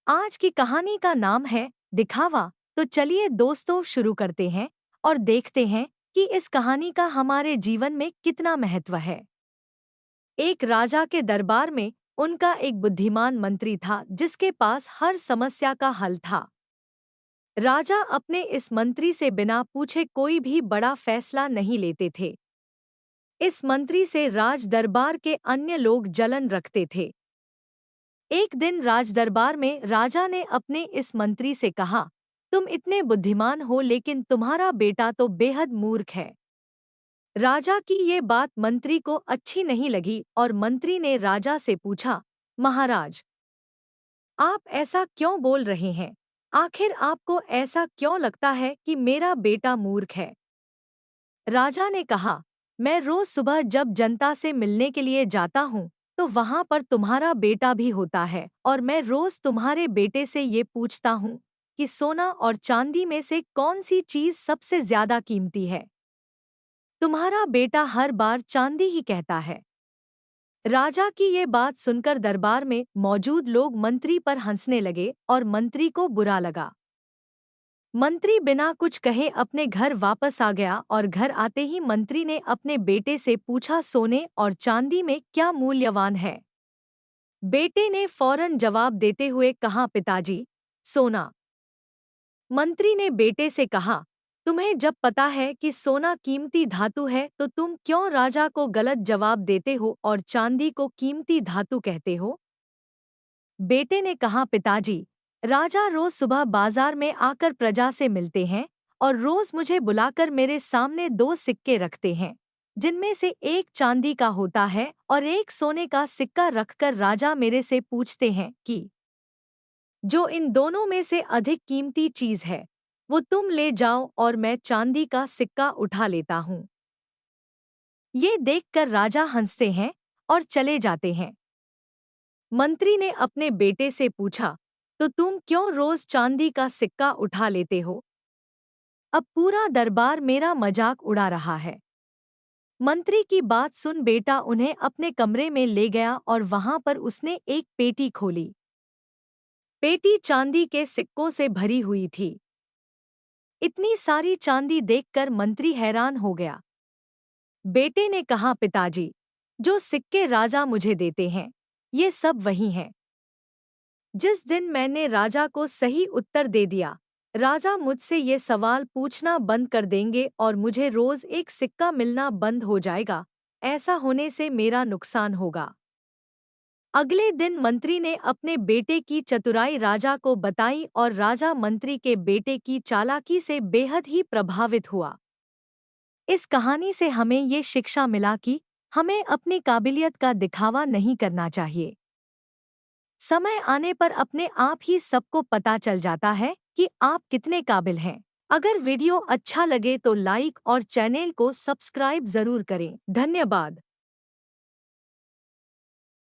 आज की कहानी का नाम है दिखावा। तो चलिए दोस्तों शुरू करते हैं और देखते हैं कि इस कहानी का हमारे जीवन में कितना महत्व है। एक राजा के दरबार में उनका एक बुद्धिमान मंत्री था जिसके पास हर समस्या का हल था। राजा अपने इस मंत्री से बिना पूछे कोई भी बड़ा फैसला नहीं लेते थे। इस मंत्री से राज दरबार के अन्य लोग जलन रखते थे। एक दिन राजदरबार में राजा ने अपने इस मंत्री से कहा, तुम इतने बुद्धिमान हो लेकिन तुम्हारा बेटा तो बेहद मूर्ख है। राजा की ये बात मंत्री को अच्छी नहीं लगी और मंत्री ने राजा से पूछा, महाराज, आप ऐसा क्यों बोल रहे हैं? आखिर आपको ऐसा क्यों लगता है कि मेरा बेटा मूर्ख है? राजा ने कहा, मैं रोज सुबह जब जनता से मिलने के लिए जाता हूँ तो वहां पर तुम्हारा बेटा भी होता है और मैं रोज तुम्हारे बेटे से ये पूछता हूँ कि सोना और चांदी में से कौन सी चीज सबसे ज्यादा कीमती है। तुम्हारा बेटा हर बार चांदी ही कहता है। राजा की ये बात सुनकर दरबार में मौजूद लोग मंत्री पर हंसने लगे और मंत्री को बुरा लगा। मंत्री बिना कुछ कहे अपने घर वापस आ गया और घर आते ही मंत्री ने अपने बेटे से पूछा, सोने और चांदी में क्या मूल्यवान है? बेटे ने फौरन जवाब देते हुए कहा, पिताजी, सोना। मंत्री ने बेटे से कहा, तुम्हें जब पता है कि सोना कीमती धातु है तो तुम क्यों राजा को गलत जवाब देते हो और चांदी को कीमती धातु कहते हो? बेटे ने कहा, पिताजी, राजा रोज सुबह बाजार में आकर प्रजा से मिलते हैं और रोज मुझे बुलाकर मेरे सामने दो सिक्के रखते हैं, जिनमें से एक चांदी का होता है और एक सोने का सिक्का रखकर राजा मेरे से पूछते हैं कि जो इन दोनों में से अधिक कीमती चीज है वो तुम ले जाओ, और मैं चांदी का सिक्का उठा लेता हूँ। ये देखकर राजा हंसते हैं और चले जाते हैं। मंत्री ने अपने बेटे से पूछा, तो तुम क्यों रोज चांदी का सिक्का उठा लेते हो? अब पूरा दरबार मेरा मजाक उड़ा रहा है। मंत्री की बात सुन बेटा उन्हें अपने कमरे में ले गया और वहां पर उसने एक पेटी खोली। पेटी चांदी के सिक्कों से भरी हुई थी। इतनी सारी चांदी देखकर मंत्री हैरान हो गया। बेटे ने कहा, पिताजी, जो सिक्के राजा मुझे देते हैं ये सब वही हैं। जिस दिन मैंने राजा को सही उत्तर दे दिया, राजा मुझसे ये सवाल पूछना बंद कर देंगे और मुझे रोज एक सिक्का मिलना बंद हो जाएगा। ऐसा होने से मेरा नुकसान होगा। अगले दिन मंत्री ने अपने बेटे की चतुराई राजा को बताई और राजा मंत्री के बेटे की चालाकी से बेहद ही प्रभावित हुआ। इस कहानी से हमें ये शिक्षा मिला कि हमें अपनी काबिलियत का दिखावा नहीं करना चाहिए। समय आने पर अपने आप ही सबको पता चल जाता है कि आप कितने काबिल हैं। अगर वीडियो अच्छा लगे तो लाइक और चैनल को सब्सक्राइब जरूर करें। धन्यवाद।